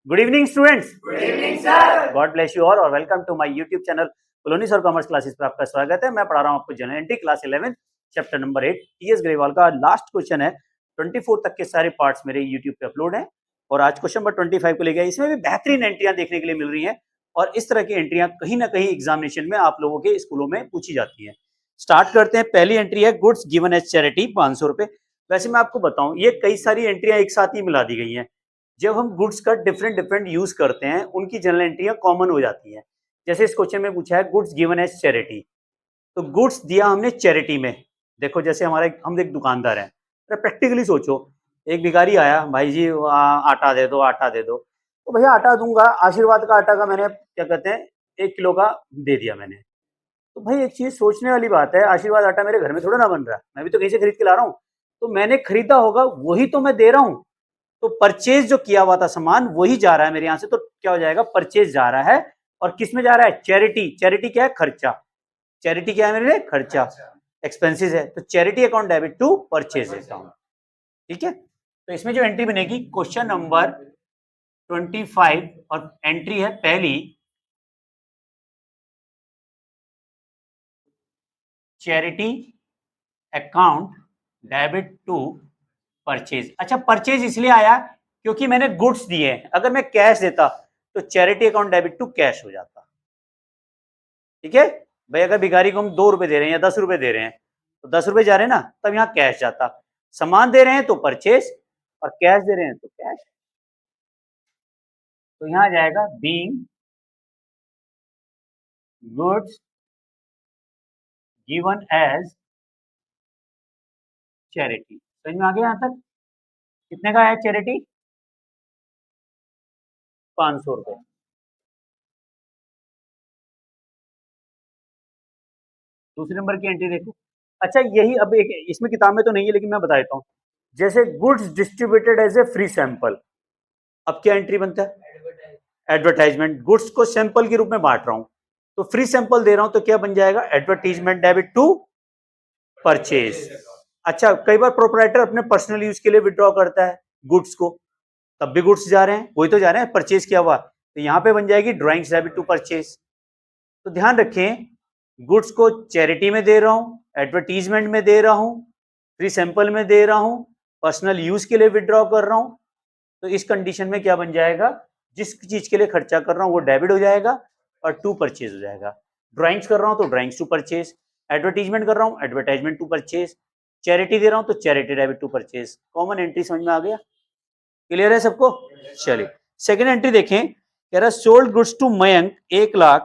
Good evening students. Good evening sir. God bless you all और welcome to my YouTube channel colony sir commerce classes पर आपका स्वागत है। मैं पढ़ा रहा हूँ आपको general entry class 11 chapter number 8 TS Grewal का लास्ट क्वेश्चन है। 24 तक के सारे पार्ट्स मेरे यूट्यूब पे अपलोड हैं और आज क्वेश्चन नंबर 25 को ले गया। इसमें भी बेहतरीन एंट्रियां देखने के लिए मिल रही हैं और इस तरह की एंट्रियां कहीं ना कहीं एग्जामिनेशन में आप लोगों के स्कूलों में पूछी जाती है। स्टार्ट करते हैं। पहली एंट्री है गुड्स गिवन एज चैरिटी 500 रुपए। वैसे मैं आपको बताऊं ये कई सारी एंट्रियां एक साथ ही मिला दी गई हैं। जब हम गुड्स का डिफरेंट यूज करते हैं उनकी जनरल एंट्रियां कॉमन हो जाती हैं। जैसे इस क्वेश्चन में पूछा है गुड्स गिवन एज चैरिटी, तो गुड्स दिया हमने चैरिटी में। देखो जैसे हम एक दुकानदार हैं, प्रैक्टिकली सोचो, एक भिखारी आया, भाई जी आटा दे दो, आटा दे दो। तो भैया आटा दूंगा, आशीर्वाद का आटा का मैंने क्या कहते हैं 1 किलो का दे दिया मैंने। तो भाई एक चीज सोचने वाली बात है, आशीर्वाद आटा मेरे घर में थोड़ा ना बन रहा है, मैं भी तो कहीं से खरीद के ला रहा हूँ। तो मैंने खरीदा होगा वही तो मैं दे रहा हूँ। तो परचेज जो किया हुआ था सामान वही जा रहा है मेरे यहां से, तो क्या हो जाएगा, परचेज जा रहा है। और किस में जा रहा है, चैरिटी। चैरिटी क्या है, खर्चा। चैरिटी क्या है मेरे लिए, खर्चा, एक्सपेंसेस है। तो charity account debit to purchase account. ठीक है, तो इसमें जो एंट्री बनेगी क्वेश्चन नंबर 25 और एंट्री है पहली, charity account debit to purchase. अच्छा, परचेज इसलिए आया क्योंकि मैंने गुड्स दिए हैं। अगर मैं कैश देता तो charity account debit to cash हो जाता। ठीक है भाई, अगर भिखारी को हम 2 रुपए दे रहे हैं या 10 रुपए दे रहे हैं तो 10 रुपए जा रहे हैं ना, तब यहाँ कैश जाता। सामान दे रहे हैं तो परचेज और कैश दे रहे हैं तो कैश। तो यहाँ जाएगा being goods given as charity. समझ में आ गया? यहाँ तक कितने का है चैरिटी, 500 रुपए। दूसरे नंबर की एंट्री देखो। अच्छा यही, अब एक इसमें किताब में तो नहीं है लेकिन मैं बता देता हूँ। जैसे goods distributed as a free sample, अब क्या एंट्री बनता है, एडवर्टाइजमेंट। गुड्स को सैंपल के रूप में बांट रहा हूं तो फ्री सैंपल दे रहा हूं तो क्या बन जाएगा, एडवर्टीजमेंट डेबिट टू परचेज। अच्छा, कई बार प्रोपराइटर अपने पर्सनल यूज के लिए विड्रॉ करता है गुड्स को, तब भी गुड्स जा रहे हैं, वही तो जा रहे हैं, परचेज किया हुआ। तो यहां पे बन जाएगी ड्राइंग्स डेबिट टू परचेज। तो ध्यान रखें, गुड्स को चैरिटी में दे रहा हूं, एडवर्टीजमेंट में दे रहा हूं, फ्री सैंपल में दे रहा हूं, पर्सनल यूज के लिए विड्रॉ कर रहा हूं। तो इस कंडीशन में क्या बन जाएगा, जिस चीज के लिए खर्चा कर रहा हूं वो डेबिट हो जाएगा और टू परचेज हो जाएगा। ड्राइंग्स कर रहा हूं तो ड्राइंग्स टू परचेज, एडवर्टीजमेंट कर रहा हूं एडवर्टाइजमेंट टू परचेज, चैरिटी दे रहा हूं तो charity debit to purchase. Common entry समझ में आ गया, क्लियर है सबको? चलिए सेकेंड एंट्री देखें। कह रहा sold goods to Mayank 1,00,000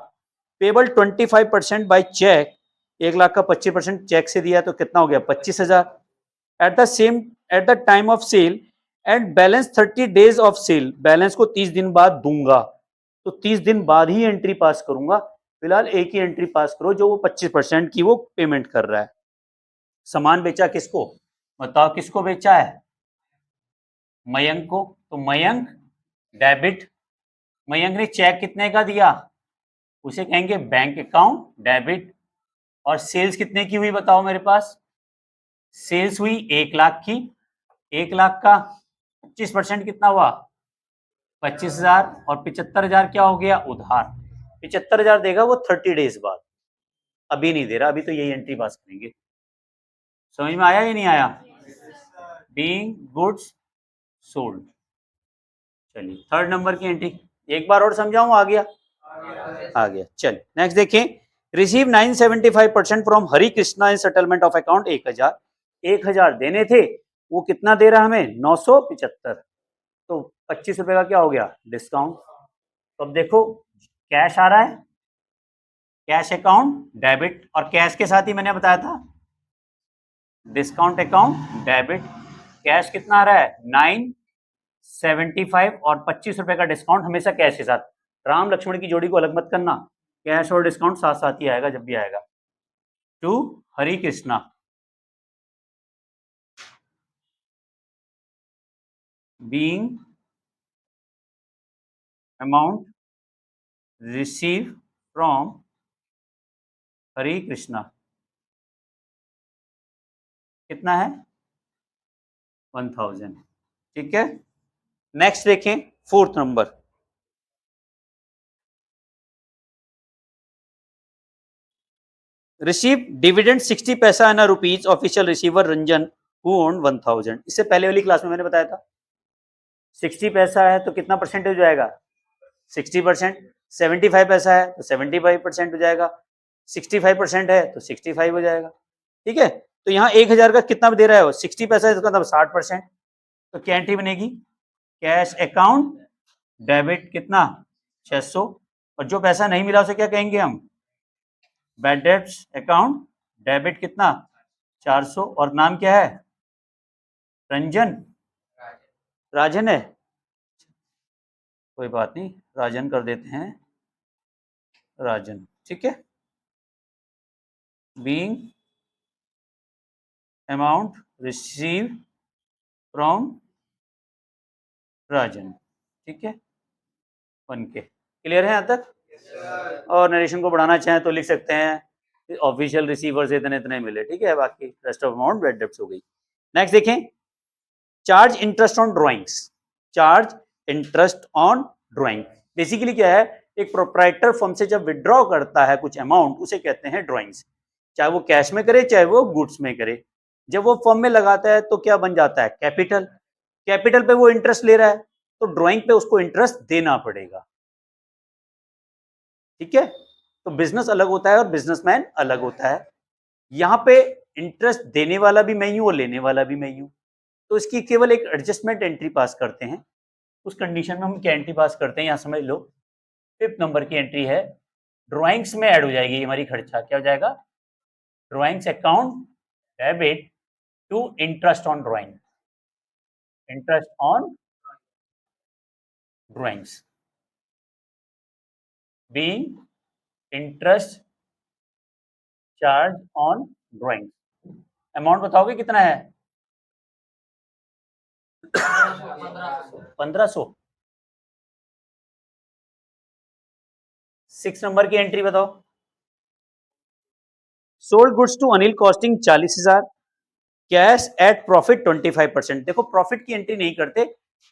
payable 25% by cheque. 1,00,000 का 25% चेक से दिया तो कितना हो गया, 25,000। At the time of sale and balance 30 days of sale, balance को 30 दिन बाद दूंगा। तो 30 दिन बाद ही एंट्री पास करूंगा, फिलहाल एक ही एंट्री पास करो जो वो 25% की वो पेमेंट कर रहा है। सामान बेचा किसको, बताओ किसको बेचा है, मयंक को। तो मयंक डेबिट, मयंक ने चेक कितने का दिया, उसे कहेंगे बैंक अकाउंट डेबिट। और सेल्स कितने की हुई बताओ मेरे पास, सेल्स हुई 1,00,000 की। 1,00,000 का 25% कितना हुआ, 25,000। और 75,000 क्या हो गया, उधार। 75,000 देगा वो 30 डेज बाद, अभी नहीं दे रहा, अभी तो यही एंट्री पास करेंगे। समझ में आया या नहीं आया, बीइंग गुड्स सोल्ड। चलिए थर्ड नंबर की एंट्री एक बार और समझाऊं, आ गया, आ गया। चलिए नेक्स्ट देखें। Receive 975% from Hari Krishna in settlement of account 1,000। 1,000 देने थे, वो कितना दे रहा हमें, 975। तो 25 रुपए का क्या हो गया, डिस्काउंट। तो अब देखो कैश आ रहा है, कैश अकाउंट डेबिट, और कैश के साथ ही मैंने बताया था डिस्काउंट अकाउंट डेबिट। कैश कितना आ रहा है, 975 और 25 रुपए का डिस्काउंट हमेशा कैश के साथ। राम लक्ष्मण की जोड़ी को अलग मत करना, कैश और डिस्काउंट साथ साथ ही आएगा जब भी आएगा। To Hari Krishna, being amount receive from Hari Krishna कितना है, 1000। ठीक है, नेक्स्ट देखें fourth number. Receive dividend 60 paisa an rupees official receiver Ranjan who own 1000। इससे पहले वाली क्लास में मैंने बताया था 60 पैसा है तो कितना परसेंटेज हो जाएगा 60%। 75 पैसा है तो 75% हो जाएगा। 65% है तो 65 हो जाएगा। ठीक है, तो यहाँ 1000 का कितना दे रहा है वो 60 पैसा है, इसका मतलब 60%। तो क्या एंट्री बनेगी कैश अकाउंट डेबिट कितना 600, और जो पैसा नहीं मिला उसे क्या कहेंगे हम बैड डेब्ट्स अकाउंट डेबिट कितना 400, और नाम क्या है रंजन राजन है, कोई बात नहीं राजन कर देते हैं राजन। ठीक है, बीइंग अमाउंट रिसीव फ्रॉम राजन। ठीक है 1K। क्लियर है यहाँ तक? और नरेशन को बढ़ाना चाहें तो लिख सकते हैं ऑफिशियल रिसीवर से इतने इतने मिले। ठीक है, बाकी rest of amount bad debts हो गई। नेक्स्ट देखें, charge interest on drawings. Charge interest on drawing basically क्या है, एक प्रोप्राइटर फर्म से जब विड्रॉ करता है कुछ अमाउंट उसे कहते हैं ड्राइंग्स, चाहे वो कैश में करे चाहे वो गुड्स में करे। जब वो फर्म में लगाता है तो क्या बन जाता है कैपिटल, कैपिटल पे वो इंटरेस्ट ले रहा है तो ड्राइंग पे उसको इंटरेस्ट देना पड़ेगा। ठीक है, तो बिजनेस अलग होता है और बिजनेसमैन अलग होता है। यहाँ पे इंटरेस्ट देने वाला भी मैं हूं और लेने वाला भी मैं हूं, तो इसकी केवल एक एडजस्टमेंट एंट्री पास करते हैं। उस कंडीशन में हम क्या एंट्री पास करते हैं यहाँ समझ लो, 5th नंबर की एंट्री है ड्राइंग्स में ऐड हो जाएगी हमारी खर्चा, क्या हो जाएगा drawings account debit to interest on drawing, interest on drawings being interest charge on drawing. Amount बताओगे कितना है 1500। 6 नंबर की एंट्री बताओ, sold goods to Anil costing 40,000 cash at profit 25%। देखो प्रॉफिट की एंट्री नहीं करते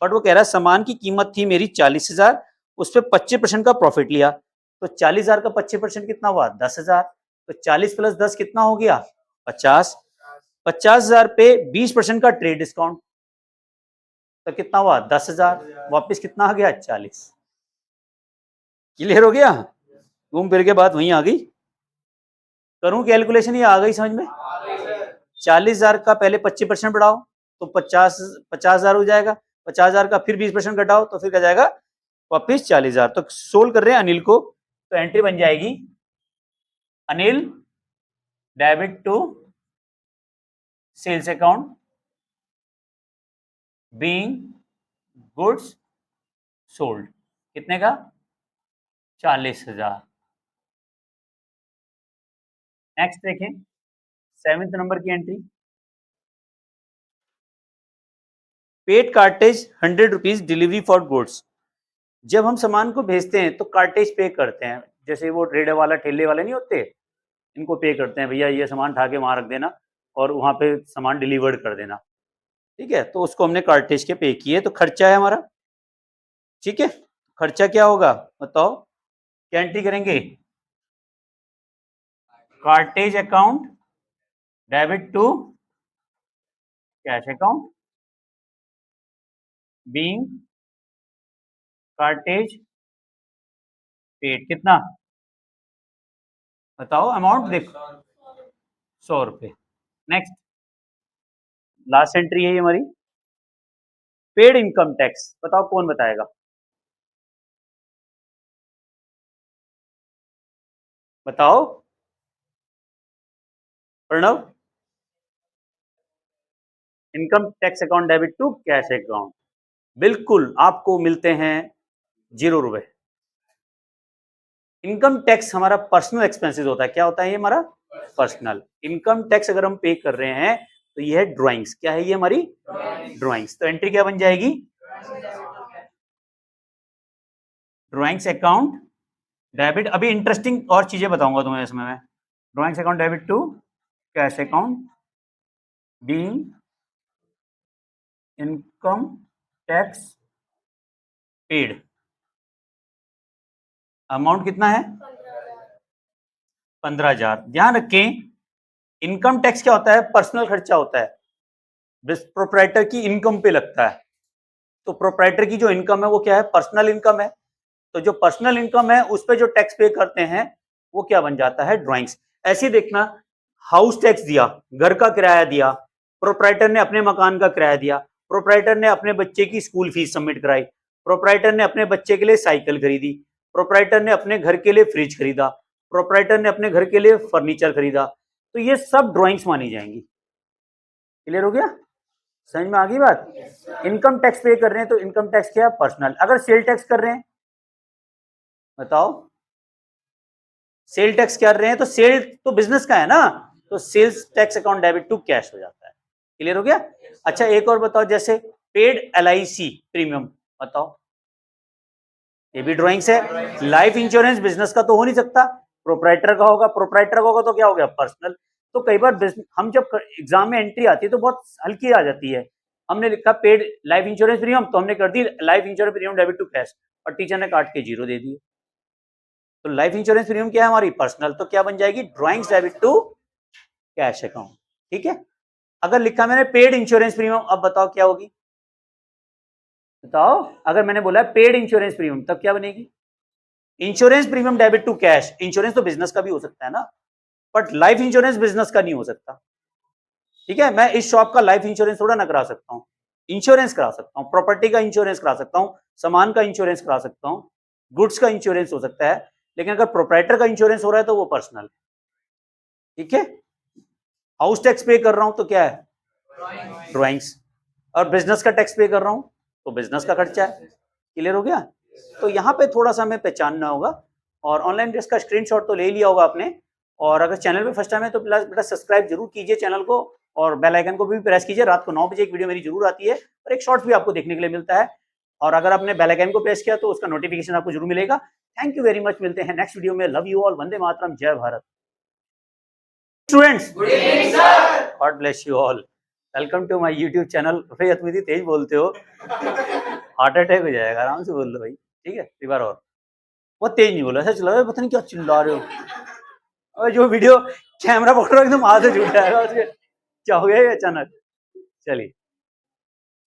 बट वो कह रहा है सामान की कीमत थी मेरी 40,000, उस पर 25% का प्रॉफिट लिया, तो 40,000 का 25% कितना हुआ 10,000, तो 40 प्लस 10 कितना हो गया 50। 50,000 पे 20% का ट्रेड डिस्काउंट तो कितना हुआ 10,000, वापिस कितना आ गया 40। क्लियर हो गया, घूम फिर के बात वहीं आ गई। करूं कैलकुलेशन ये आ गई समझ में? 40,000 का पहले 25% बढ़ाओ तो 50,000 हो जाएगा, 50,000 का फिर 20% घटाओ तो फिर क्या जाएगा वापिस 40,000। तो सोल्व कर रहे हैं अनिल को, तो एंट्री बन जाएगी Anil debit to sales account being goods sold कितने का 40,000। नेक्स्ट देखें 7th नंबर की entry, paid cartage 100 rupees delivery for goods. जब हम सामान को भेजते हैं तो कार्टेज पे करते हैं, जैसे वो रेडे वाला ठेले वाले नहीं होते इनको पे करते हैं भैया ये सामान उठा के वहां रख देना और वहां पे सामान डिलीवर्ड कर देना। ठीक है, तो उसको हमने कार्टेज के पे किए तो खर्चा है हमारा। ठीक है, खर्चा क्या होगा बताओ, क्या एंट्री करेंगे cartage account debit to cash account being cartage paid कितना बताओ अमाउंट देखो 100 रुपए। नेक्स्ट लास्ट एंट्री है हमारी पेड इनकम टैक्स, बताओ कौन बताएगा बताओ Pranav. Income tax account debit to cash account, बिल्कुल आपको मिलते हैं 0 रुपए। इनकम टैक्स हमारा पर्सनल एक्सपेंसेस होता है, क्या होता है ये हमारा पर्सनल इनकम टैक्स। अगर हम पे कर रहे हैं तो ये है ड्राइंग्स, क्या है ये हमारी ड्राइंग्स। तो एंट्री क्या बन जाएगी ड्राइंग्स अकाउंट डेबिट। अभी इंटरेस्टिंग और चीजें बताऊंगा तुम्हें इसमें मैं। Drawings account debit to cash account being income tax paid, amount कितना है 15,000। ध्यान रखें, इनकम टैक्स क्या होता है? पर्सनल खर्चा होता है, प्रोप्राइटर की इनकम पे लगता है। तो प्रोप्राइटर की जो इनकम है वो क्या है? पर्सनल इनकम है। तो जो पर्सनल इनकम है उस पे जो टैक्स पे करते हैं वो क्या बन जाता है? ड्राइंग्स। ऐसे ही देखना, हाउस टैक्स दिया, घर का किराया दिया, प्रोप्राइटर ने अपने मकान का किराया दिया, प्रोप्राइटर ने अपने बच्चे की स्कूल फीस सबमिट कराई, प्रोप्राइटर ने अपने बच्चे के लिए साइकिल खरीदी, प्रोप्राइटर ने अपने घर के लिए फ्रिज खरीदा, प्रोप्राइटर ने अपने घर के लिए फर्नीचर खरीदा। तो ये सब ड्राइंग्स मानी जाएंगी। क्लियर हो गया? समझ में आ गई बात? इनकम टैक्स पे कर रहे हैं तो इनकम टैक्स क्या है? पर्सनल। अगर सेल टैक्स कर रहे हैं, बताओ, सेल टैक्स कर रहे हैं तो सेल तो बिजनेस का है ना, तो sales tax account debit to cash हो जाता है। क्लियर हो गया? अच्छा एक और बताओ, जैसे पेड LIC प्रीमियम, बताओ, ये भी ड्राइंग्स है। लाइफ इंश्योरेंस बिजनेस का तो हो नहीं सकता, प्रोप्राइटर का होगा, प्रोप्राइटर का होगा तो क्या हो गया? पर्सनल। तो कई बार हम जब एग्जाम में एंट्री आती है तो बहुत हल्की आ जाती है, हमने लिखा पेड लाइफ इंश्योरेंस प्रीमियम तो हमने कर दी life insurance premium debit to cash, और टीचर ने काट के 0 दे दिए। तो लाइफ इंश्योरेंस प्रीमियम क्या है? हमारी पर्सनल। तो क्या बन जाएगी? Drawings debit to cash account. ठीक है। अगर लिखा मैंने पेड इंश्योरेंस प्रीमियम, अब बताओ क्या होगी? बताओ, अगर मैंने बोला पेड इंश्योरेंस प्रीमियम तब क्या बनेगी? Insurance premium debit to cash. Insurance तो बिजनेस का भी हो सकता है ना, बट लाइफ इंश्योरेंस बिजनेस का नहीं हो सकता। ठीक है, मैं इस शॉप का लाइफ इंश्योरेंस थोड़ा ना करा सकता हूं, इंश्योरेंस करा सकता हूं, प्रॉपर्टी का इंश्योरेंस करा सकता हूं, सामान का इंश्योरेंस करा सकता हूं, गुड्स का इंश्योरेंस हो सकता है, लेकिन अगर प्रोप्राइटर का इंश्योरेंस हो रहा है तो वो पर्सनल। ठीक है। हाउस टैक्स पे कर रहा हूं तो क्या है? ड्राइंग्स। और बिजनेस का टैक्स पे कर रहा हूं तो बिजनेस का खर्चा है। क्लियर हो गया? तो यहाँ पे थोड़ा सा हमें पहचानना होगा। और ऑनलाइन टेस्ट का स्क्रीनशॉट तो ले लिया होगा आपने, और अगर चैनल पे फर्स्ट टाइम है तो प्लस बेटा सब्सक्राइब जरूर कीजिए चैनल को, और बेल आइकन को भी प्रेस कीजिए। रात को 9 बजे एक वीडियो मेरी जरूर आती है, और एक शॉर्ट्स भी आपको देखने के लिए मिलता है। और अगर आपने बेल आइकन को प्रेस किया तो उसका नोटिफिकेशन आपको जरूर मिलेगा। थैंक यू वेरी मच, मिलते हैं नेक्स्ट वीडियो में। लव यू ऑल, वंदे मातरम, जय Bharat. Students, good evening sir, god bless you all, welcome to my YouTube channel. भाई अतमिति तेज बोलते हो, हार्ट अटैक हो जाएगा, आराम से बोल लो भाई। ठीक है, एक बार और, बहुत तेज नहीं बोला, ऐसा चला रहा है, पता नहीं क्या चिल्ला रहे हो। और जो वीडियो कैमरा पकड़ो एकदम हाथ से छूट जाएगा उसके, क्या हो गया ये अचानक। चलिए।